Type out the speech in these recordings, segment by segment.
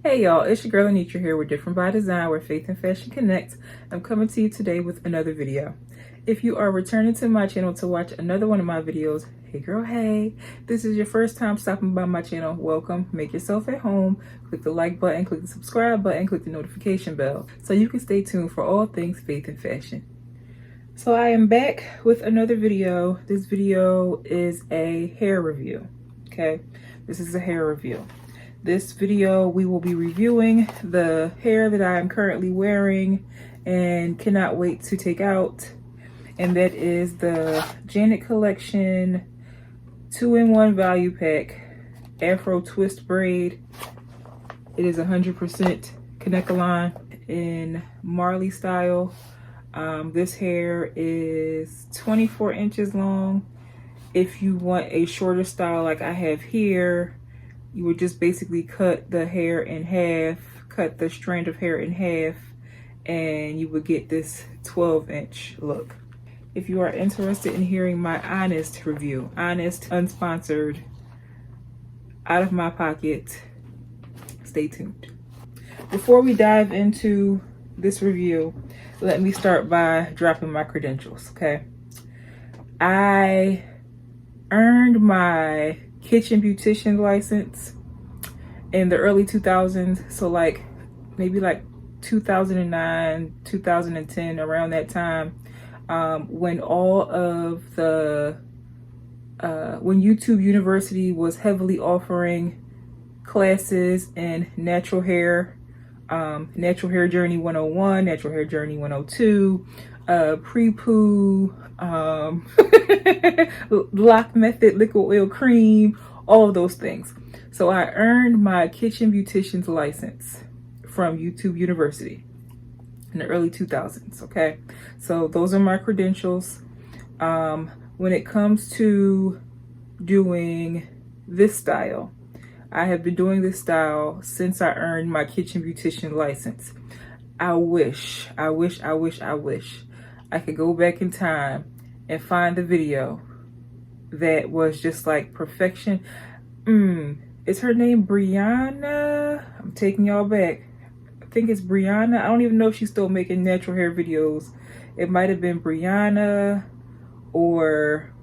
Hey y'all, it's your girl Annitra here with Different by Design, where faith and fashion connect. I'm coming to you today with another video. If you are returning to my channel to watch another one of my videos, hey girl, hey. This is your first time stopping by my channel, welcome. Make yourself at home. Click the like button, click the subscribe button, click the notification bell so you can stay tuned for all things faith and fashion. So I am back with another video. This video is a hair review, okay? This is a hair review. This video, we will be reviewing the hair that I am currently wearing and cannot wait to take out. And that is the Janet Collection 2-in-1 Value Pack Afro Twist Braid. It is 100% Kanekalon in Marley style. This hair is 24 inches long. If you want a shorter style like I have here, you would just basically cut the hair in half, cut the strand of hair in half, and you would get this 12-inch look. If you are interested in hearing my honest review, honest, unsponsored, out of my pocket, stay tuned. Before we dive into this review, let me start by dropping my credentials, okay? I earned my kitchen beautician license in the early 2000s, so maybe 2009, 2010, around that time, when all of the when YouTube University was heavily offering classes in natural hair journey 101, natural hair journey 102, pre-poo, lock method, liquid oil cream, all of those things. So I earned my kitchen beautician's license from YouTube University in the early 2000s, okay? So those are my credentials. When it comes to doing this style, I have been doing this style since I earned my kitchen beautician license. I wish I could go back in time and find the video that was just like perfection. Is her name Brianna? I'm taking y'all back. I think it's Brianna. I don't even know if she's still making natural hair videos. It might have been Brianna or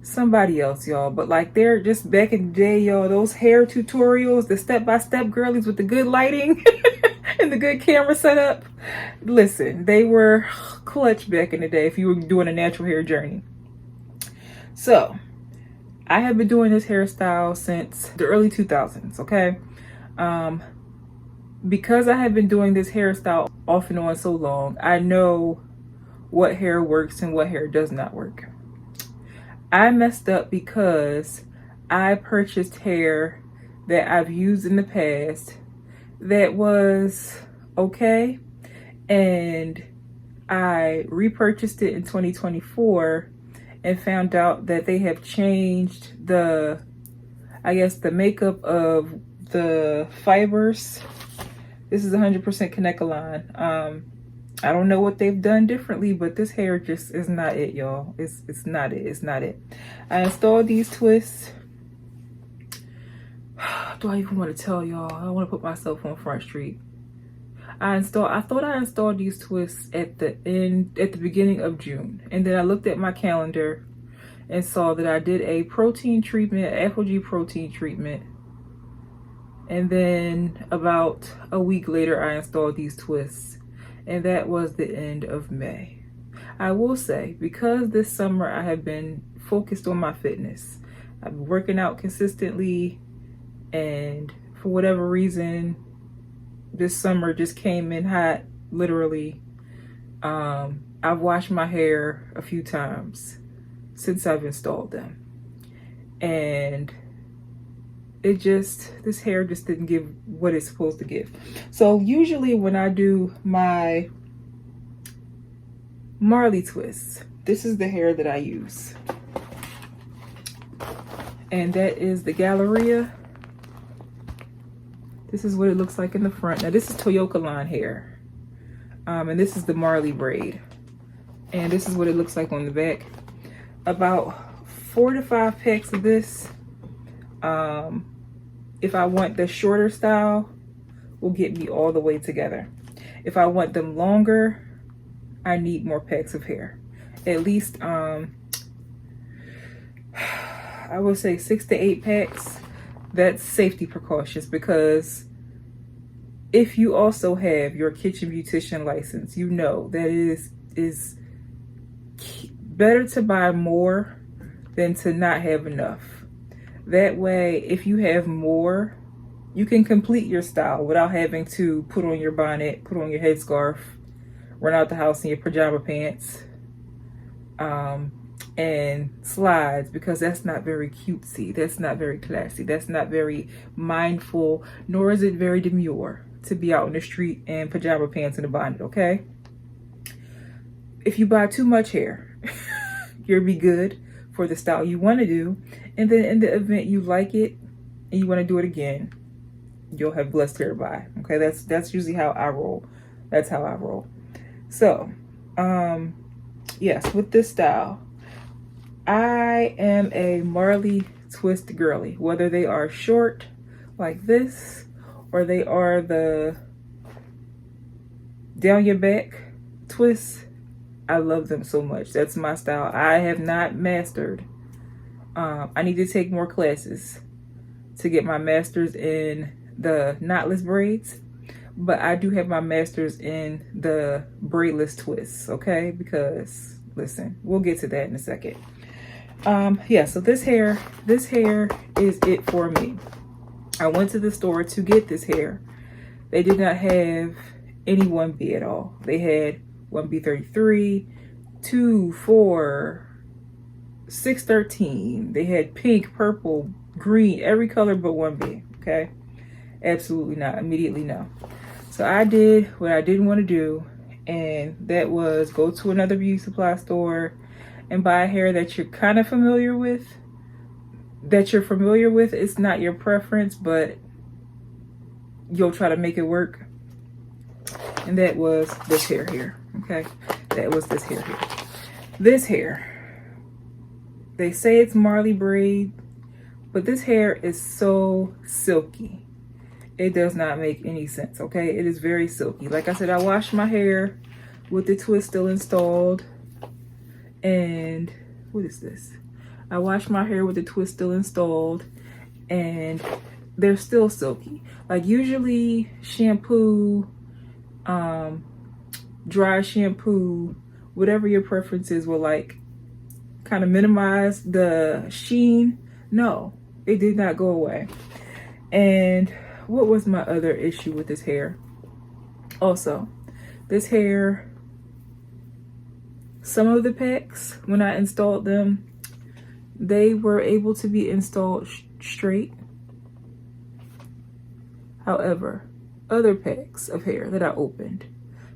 somebody else, y'all. But like, they're just back in the day, y'all, those hair tutorials, the step-by-step girlies with the good lighting and the good camera setup. Listen, they were clutch back in the day if you were doing a natural hair journey. So I have been doing this hairstyle since the early 2000s, okay? Because I have been doing this hairstyle off and on so long, I know what hair works and what hair does not work. I messed up because I purchased hair that I've used in the past that was okay, and I repurchased it in 2024 and found out that they have changed the makeup of the fibers. This is 100% Kanekalon. I don't know what they've done differently, but this hair just is not it, y'all. It's not it. I installed these twists. Do I even want to tell y'all? I don't want to put myself on Front Street. I thought I installed these twists at the beginning of June, and then I looked at my calendar and saw that I did a protein treatment, FB&IG protein treatment, and then about a week later I installed these twists, and that was the end of May. I will say, because this summer I have been focused on my fitness, I've been working out consistently, and for whatever reason, this summer just came in hot, literally. I've washed my hair a few times since I've installed them, and this hair just didn't give what it's supposed to give. So usually when I do my Marley twists, this is the hair that I use, and that is the Galleria. This is what it looks like in the front. Now this is Toyokalon hair, and this is the Marley braid, and this is what it looks like on the back. About 4 to 5 packs of this. If I want the shorter style, will get me all the way together. If I want them longer, I need more packs of hair. At least, I would say 6 to 8 packs. That's safety precautions, because if you also have your kitchen beautician license, you know that it is better to buy more than to not have enough. That way, if you have more, you can complete your style without having to put on your bonnet, put on your headscarf, run out the house in your pajama pants, and slides, because that's not very cutesy. That's not very classy. That's not very mindful, nor is it very demure to be out in the street in pajama pants and a bonnet, okay? If you buy too much hair, you'll be good for the style you want to do. And then in the event you like it and you want to do it again, you'll have blessed hair to buy. Okay, that's usually how I roll. That's how I roll. So, yes, with this style, I am a Marley twist girly. Whether they are short like this, or they are the down your back twists, I love them so much. That's my style. I have not mastered. I need to take more classes to get my master's in the knotless braids, but I do have my master's in the braidless twists, okay? Because listen, we'll get to that in a second. Yeah, so this hair is it for me. I went to the store to get this hair. They did not have any 1B at all. They had 1B33, 2, 4, 613. They had pink, purple, green, every color but 1B, okay? Absolutely not. Immediately no. So I did what I didn't want to do, and that was go to another beauty supply store and buy a hair that you're kind of familiar with. It's not your preference, but you'll try to make it work. And that was this hair here, okay? That was this hair here. This hair, they say it's Marley braid, but this hair is so silky. It does not make any sense, okay? It is very silky. Like I said, I washed my hair with the twist still installed. And what is this? I washed my hair with the twist still installed, and they're still silky. Like usually shampoo, dry shampoo, whatever your preference is, will like kind of minimize the sheen. No, it did not go away. And what was my other issue with this hair? Also, this hair, some of the packs, when I installed them, they were able to be installed straight. However, other packs of hair that I opened,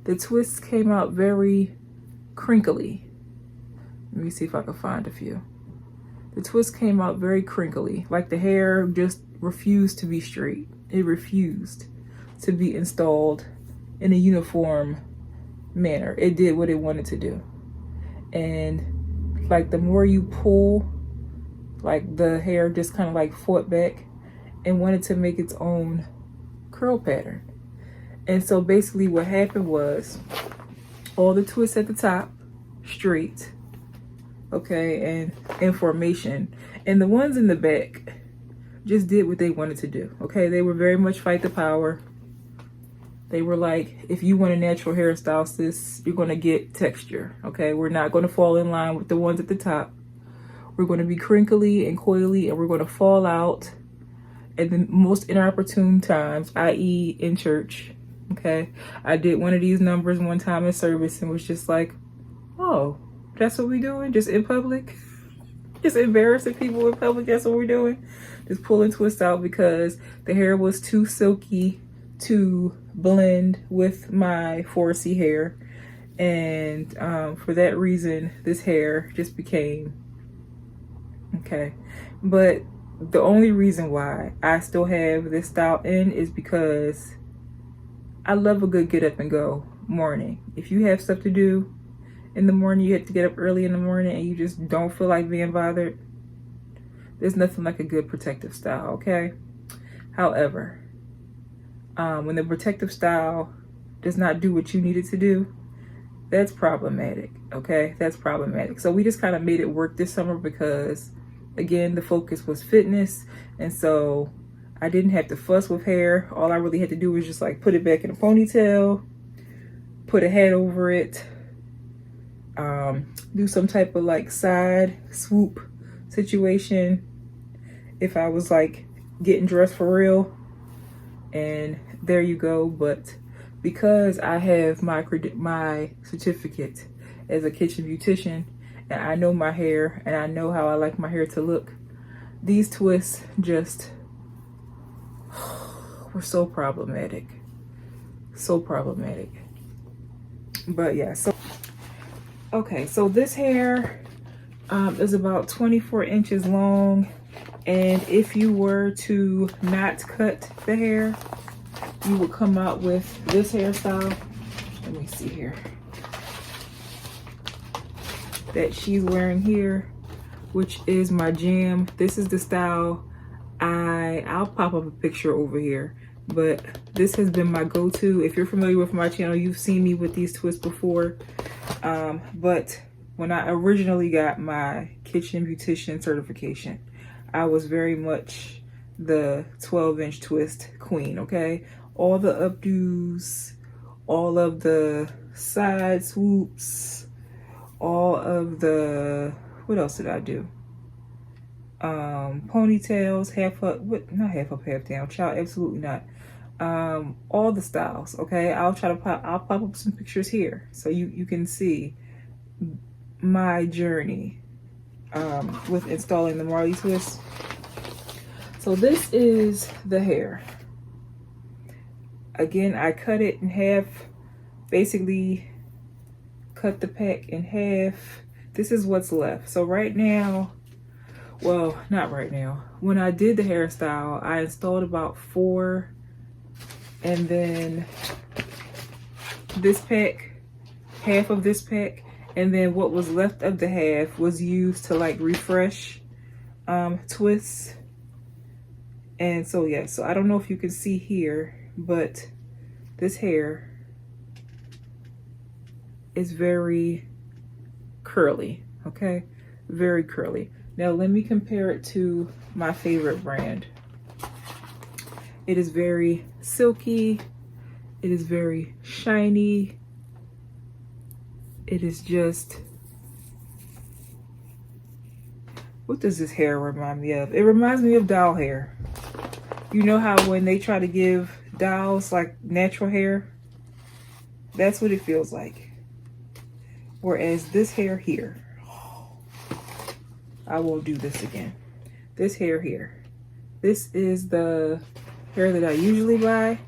the twists came out very crinkly. Let me see if I can find a few. The twist came out very crinkly, like the hair just refused to be straight. It refused to be installed in a uniform manner. It did what it wanted to do. And like the more you pull, like the hair just kind of like fought back and wanted to make its own curl pattern. And so basically what happened was all the twists at the top straight, okay, and in formation, and the ones in the back just did what they wanted to do, okay? They were very much fight the power. They were like, if you want a natural hairstyle, sis, you're going to get texture, okay? We're not going to fall in line with the ones at the top. We're going to be crinkly and coily, and we're going to fall out at the most inopportune times, i.e. in church, okay? I did one of these numbers one time in service and was just like, oh, that's what we're doing? Just in public? Just embarrassing people in public, that's what we're doing? Just pulling twists out because the hair was too silky to blend with my 4C hair. And for that reason, this hair just became, okay. But the only reason why I still have this style in is because I love a good get up and go morning. If you have stuff to do in the morning, you have to get up early in the morning and you just don't feel like being bothered, there's nothing like a good protective style, okay? However, when the protective style does not do what you need it to do, that's problematic. Okay, that's problematic. So we just kind of made it work this summer because, again, the focus was fitness, and so I didn't have to fuss with hair. All I really had to do was just like put it back in a ponytail, put a hat over it, do some type of like side swoop situation if I was like getting dressed for real, and there you go. But because I have my certificate as a kitchen beautician, and I know my hair and I know how I like my hair to look, these twists just were so problematic. So problematic. But yeah, so okay, so this hair is about 24 inches long, and if you were to not cut the hair, you would come out with this hairstyle. Let me see here. That she's wearing here, which is my jam. This is the style I'll pop up a picture over here, but this has been my go-to. If you're familiar with my channel, you've seen me with these twists before. But when I originally got my kitchen beautician certification, I was very much the 12-inch twist queen, okay? All the updos, all of the side swoops, all of the, what else did I do? Ponytails, half up, not half up, half down, child, absolutely not. All the styles, okay? I'll pop up some pictures here so you can see my journey with installing the Marley twist. So this is the hair. Again, I cut it in half, basically cut the pack in half. This is what's left. So right now, well, not right now. When I did the hairstyle, I installed about 4, and then this pack, half of this pack, and then what was left of the half was used to like refresh twists. And so yeah, so I don't know if you can see here, but this hair is very curly, okay? Very curly. Now let me compare it to my favorite brand. It is very silky. It is very shiny. It is just, what does this hair remind me of? It reminds me of doll hair. You know how when they try to give dolls like natural hair? That's what it feels like. Whereas this hair here, I won't do this again. This hair here, this is the hair that I usually buy.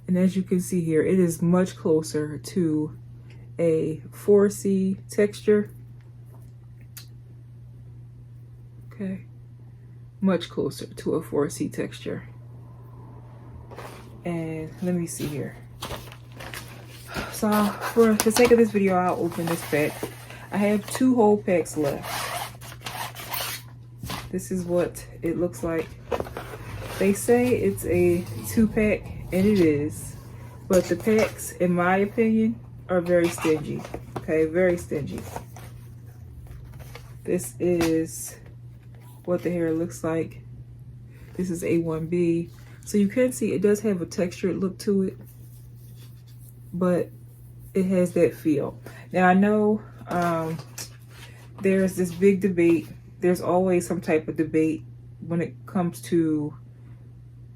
And as you can see here, it is much closer to a 4C texture. Okay, much closer to a 4C texture. And let me see here. So for the sake of this video, I'll open this pack. I have 2 whole packs left. This is what it looks like. They say it's a 2-pack, and it is. But the packs, in my opinion, are very stingy. Okay, very stingy. This is what the hair looks like. This is A1B. So you can see it does have a textured look to it, but it has that feel. Now I know there's this big debate. There's always some type of debate when it comes to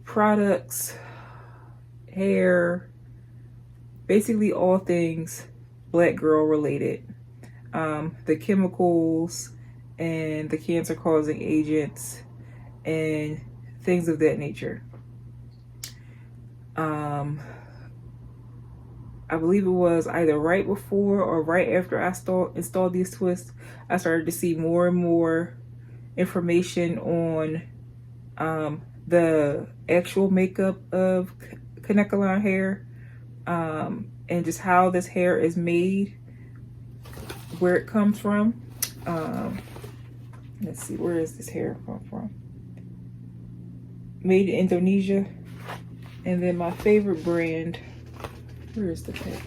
products, hair, basically all things black girl related. The chemicals and the cancer causing agents and things of that nature. I believe it was either right before or right after I installed these twists, I started to see more and more information on the actual makeup of Kanekalon hair, and just how this hair is made, where it comes from. Let's see, where is this hair come from? Made in Indonesia. And then my favorite brand, where is the tag?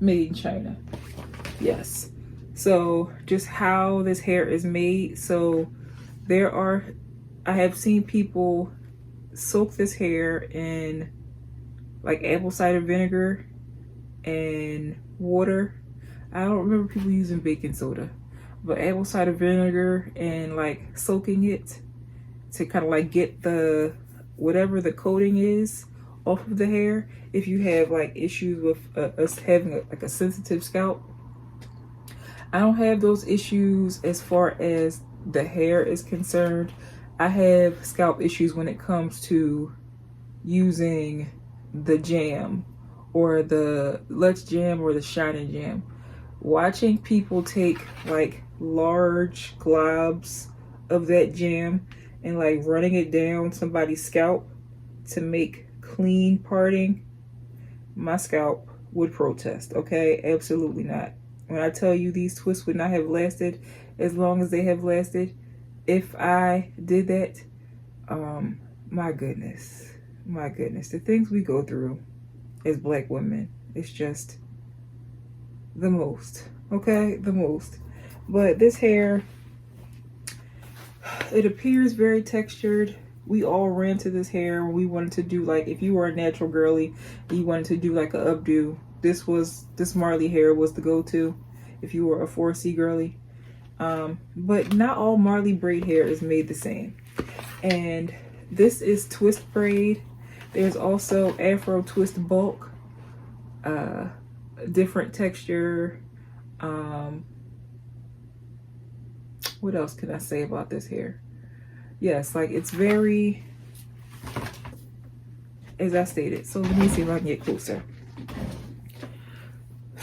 Made in China. Yes. So just how this hair is made. So I have seen people soak this hair in like apple cider vinegar and water. I don't remember people using baking soda, but apple cider vinegar and like soaking it to kind of like get the whatever the coating is off of the hair. If you have like issues with us having like a sensitive scalp, I don't have those issues as far as the hair is concerned. I have scalp issues when it comes to using the jam or the Let's Jam or the Shining Jam. Watching people take like large globs of that jam and like running it down somebody's scalp to make clean parting, my scalp would protest. Okay, absolutely not. When I tell you these twists would not have lasted as long as they have lasted if I did that, my goodness, the things we go through as Black women, it's just the most. Okay, the most. But this hair, it appears very textured. We all ran to this hair when we wanted to do, like, if you were a natural girly and you wanted to do like a updo, this Marley hair was the go-to if you were a 4C girly. But not all Marley braid hair is made the same. And this is twist braid. There's also Afro twist bulk, different texture. What else can I say about this hair? Yes, like it's very, as I stated. So let me see if I can get closer.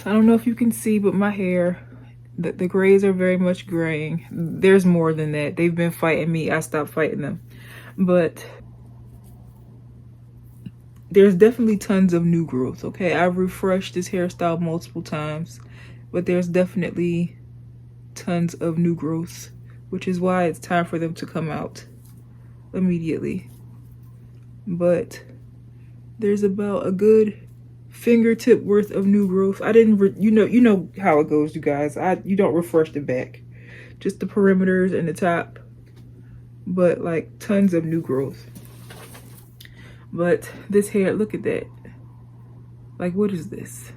I don't know if you can see, but my hair, the grays are very much graying. There's more than that. They've been fighting me. I stopped fighting them. But there's definitely tons of new growth, okay? I've refreshed this hairstyle multiple times, but there's definitely tons of new growth, which is why it's time for them to come out immediately. But there's about a good fingertip worth of new growth. I didn't, you know how it goes, you guys. You don't refresh the back, just the perimeters and the top, but like tons of new growth. But this hair, look at that. Like, what is this?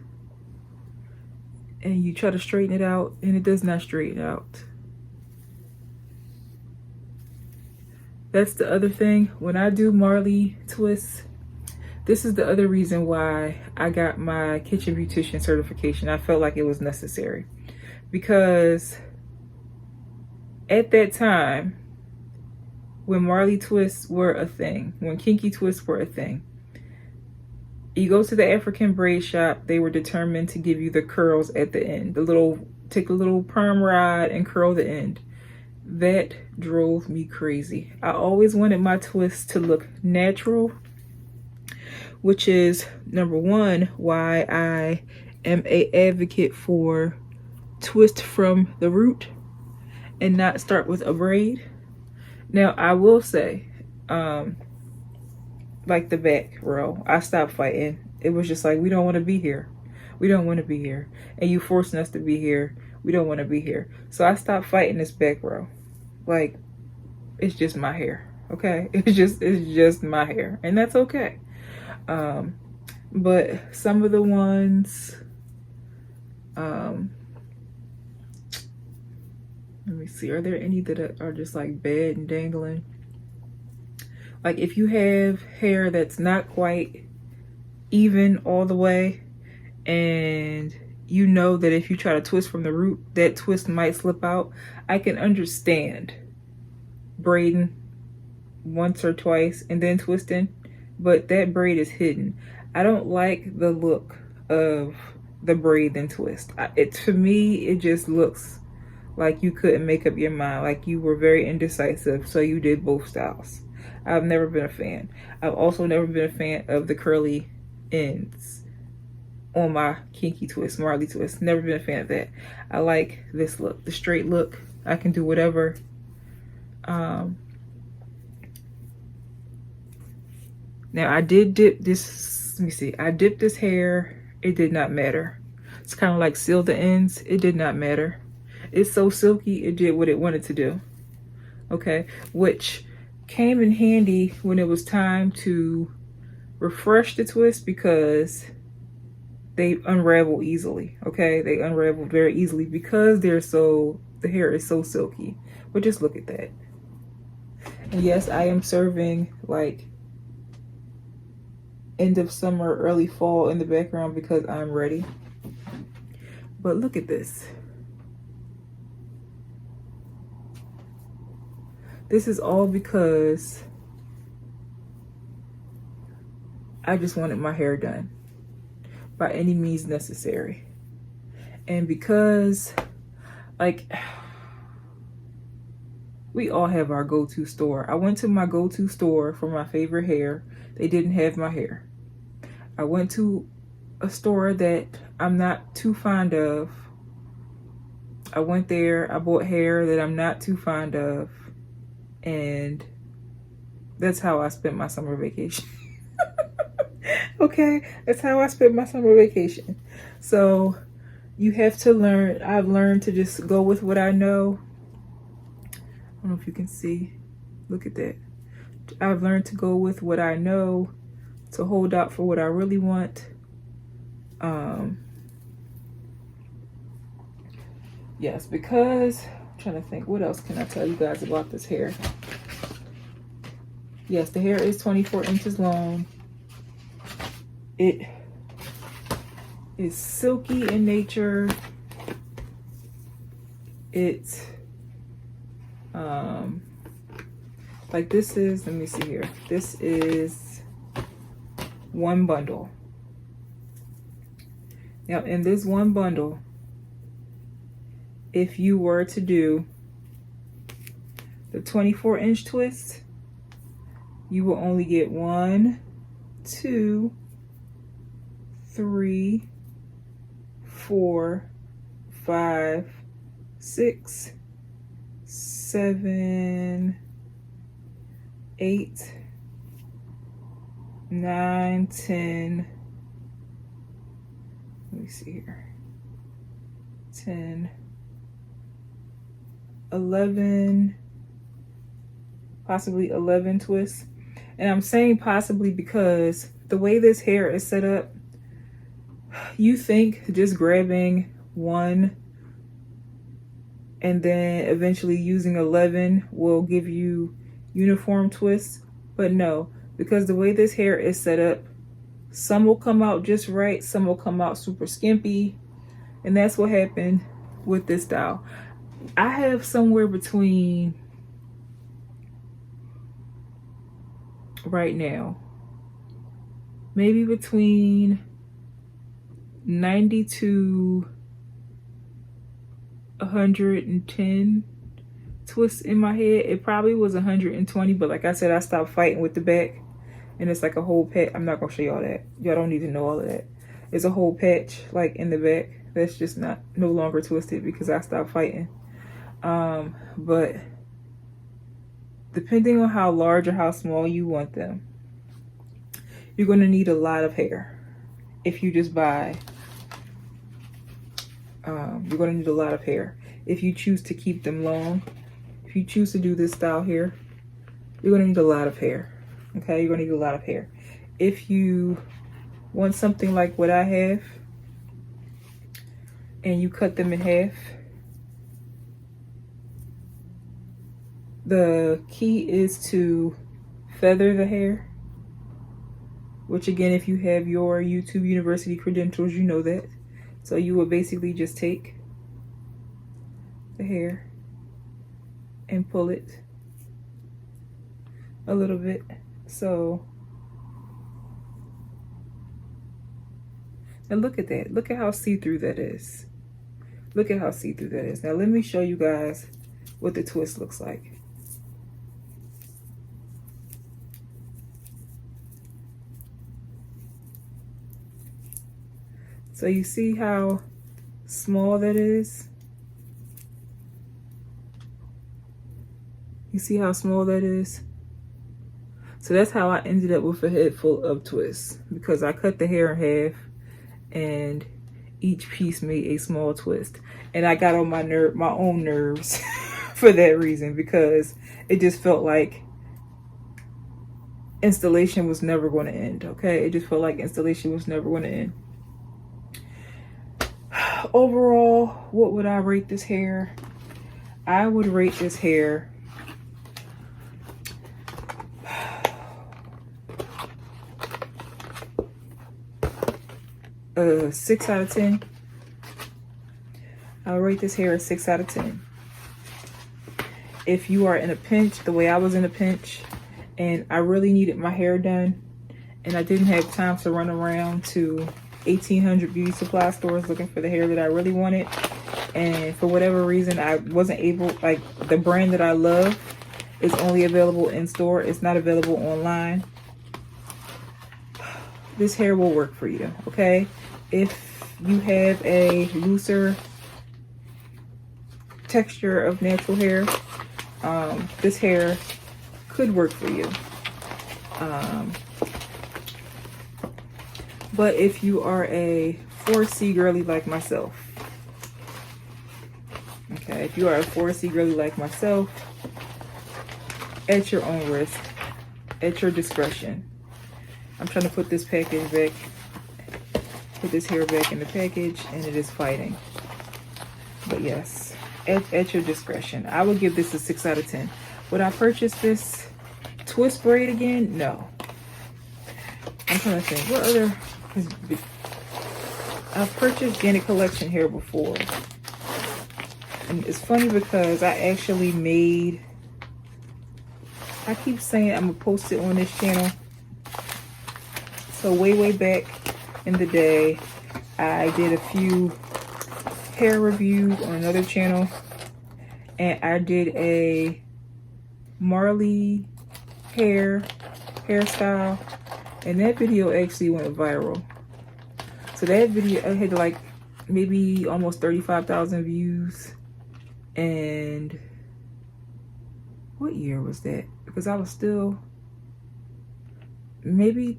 And you try to straighten it out and it does not straighten out. That's the other thing. When I do Marley twists, this is the other reason why I got my kitchen beautician certification. I felt like it was necessary because at that time, when Marley twists were a thing, when kinky twists were a thing, you go to the African braid shop, they were determined to give you the curls at the end, take a little perm rod and curl the end. That drove me crazy. I always wanted my twists to look natural, which is number one, why I am an advocate for twist from the root and not start with a braid. Now, I will say, like the back row, I stopped fighting. It was just like, we don't want to be here. We don't want to be here. And you forcing us to be here. We don't want to be here. So I stopped fighting this back row. Like, it's just my hair, okay? It's just my hair, and that's okay. But some of the ones, let me see, are there any that are just like bad and dangling? Like if you have hair that's not quite even all the way, and you know that if you try to twist from the root, that twist might slip out, I can understand braiding once or twice and then twisting, but that braid is hidden. I don't like the look of the braid and twist. To me, it just looks like you couldn't make up your mind, like you were very indecisive, so you did both styles. I've never been a fan. I've also never been a fan of the curly ends on my kinky twist, Marley twist. Never been a fan of that. I like this look, the straight look. I can do whatever. Now I did dip this, let me see, I dipped this hair, it did not matter. It's kind of like seal the ends, it did not matter. It's so silky, it did what it wanted to do. Okay, which came in handy when it was time to refresh the twist because they unravel easily. Okay, they unravel very easily because the hair is so silky. But just look at that. And yes, I am serving like end of summer, early fall in the background because I'm ready. But look at this. This is all because I just wanted my hair done by any means necessary. And because, like, we all have our go-to store. I went to my go-to store for my favorite hair. They didn't have my hair. I went to a store that I'm not too fond of. I went there, I bought hair that I'm not too fond of. And that's how I spent my summer vacation. Okay, that's how I spent my summer vacation. So you have to learn, I've learned to just go with what I know. I don't know if you can see, look at that. I've learned to go with what I know, to hold out for what I really want. Yes, because I'm trying to think, what else can I tell you guys about this hair? Yes, the hair is 24 inches long. It is silky in nature. It's like this is, let me see here. This is one bundle. Now in this one bundle, if you were to do the 24-inch twist, you will only get 1, 2, 3, 4, 5, 6, 7, 8, 9, 10. Let me see here. 10, 11, possibly 11 twists. And I'm saying possibly because the way this hair is set up, you think just grabbing one and then eventually using 11 will give you uniform twists, but no, because the way this hair is set up, some will come out just right, some will come out super skimpy, and that's what happened with this style. I have somewhere between, right now, maybe between 90 to 110 twists in my head. It probably was 120, but like I said, I stopped fighting with the back, and it's like a whole patch. I'm not gonna show y'all that. Y'all don't need to know all of that. It's a whole patch like in the back that's just no longer twisted because I stopped fighting. But depending on how large or how small you want them, you're gonna need a lot of hair. If you just buy, you're gonna need a lot of hair. If you choose to keep them long, if you choose to do this style here, you're gonna need a lot of hair. Okay, you're gonna need a lot of hair. If you want something like what I have, and you cut them in half, the key is to feather the hair, which again, if you have your YouTube University credentials, you know that. So you will basically just take the hair and pull it a little bit. So, and look at that. Look at how see-through that is. Look at how see-through that is. Now let me show you guys what the twist looks like. So you see how small that is? You see how small that is? So that's how I ended up with a head full of twists, because I cut the hair in half and each piece made a small twist. And I got on my own nerves for that reason, because it just felt like installation was never going to end. Okay, it just felt like installation was never going to end. Overall, what would I rate this hair? I would rate this hair a 6 out of 10. I'll rate this hair a 6 out of 10. If you are in a pinch, the way I was in a pinch, and I really needed my hair done, and I didn't have time to run around to 1,800 beauty supply stores looking for the hair that I really wanted, and for whatever reason I wasn't able, like, the brand that I love is only available in store, it's not available online, this hair will work for you. Okay, if you have a looser texture of natural hair, this hair could work for you. But if you are a 4C girly like myself, okay, if you are a 4C girly like myself, at your own risk, at your discretion. I'm trying to put this package back, put this hair back in the package, and it is fighting. But yes, at your discretion. I would give this a 6 out of 10. Would I purchase this twist braid again? No. I'm trying to think. What other? I've purchased Gannett Collection hair before. And it's funny because I actually made, I keep saying I'm going to post it on this channel. So way back in the day, I did a few hair reviews on another channel. And I did a Marley hairstyle, and that video actually went viral. So that video, I had like maybe almost 35,000 views. And what year was that? Because I was still maybe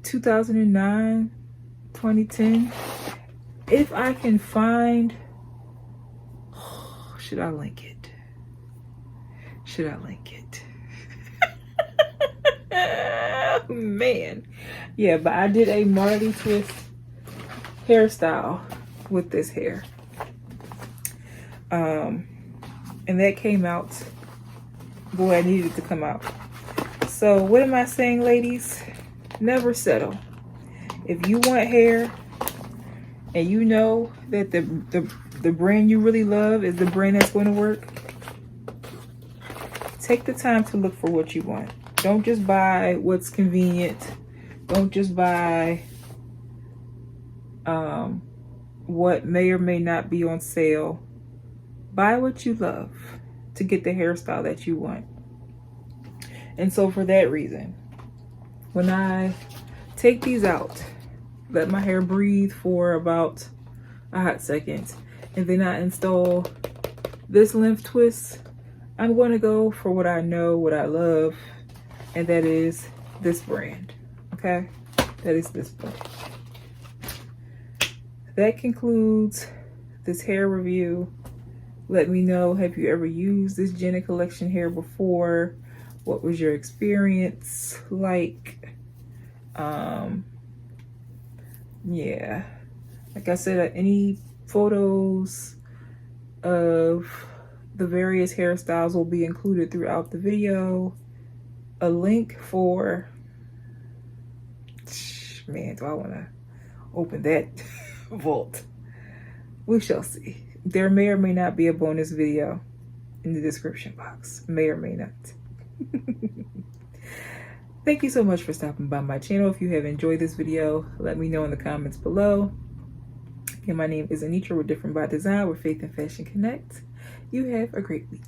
2009, 2010. If I can find, should I link it? Should I link it? Man. Yeah, but I did a Marley twist hairstyle with this hair. And that came out. Boy, I needed it to come out. So what am I saying, ladies? Never settle. If you want hair and you know that the brand you really love is the brand that's going to work, take the time to look for what you want. Don't just buy what's convenient. Don't just buy what may or may not be on sale. Buy what you love to get the hairstyle that you want. And so for that reason, when I take these out, let my hair breathe for about a hot second, and then I install this length twist, I'm going to go for what I know, what I love, and that is this brand. Okay, that is this brand. That concludes this hair review. Let me know, have you ever used this Gannett Collection hair before? What was your experience like? Yeah, like I said, any photos of the various hairstyles will be included throughout the video. A link for, man, do I want to open that vault? We shall see. There may or may not be a bonus video in the description box. May or may not. Thank you so much for stopping by my channel. If you have enjoyed this video, let me know in the comments below. Again, my name is Annitra with Different by Design, where faith and fashion connect. You have a great week.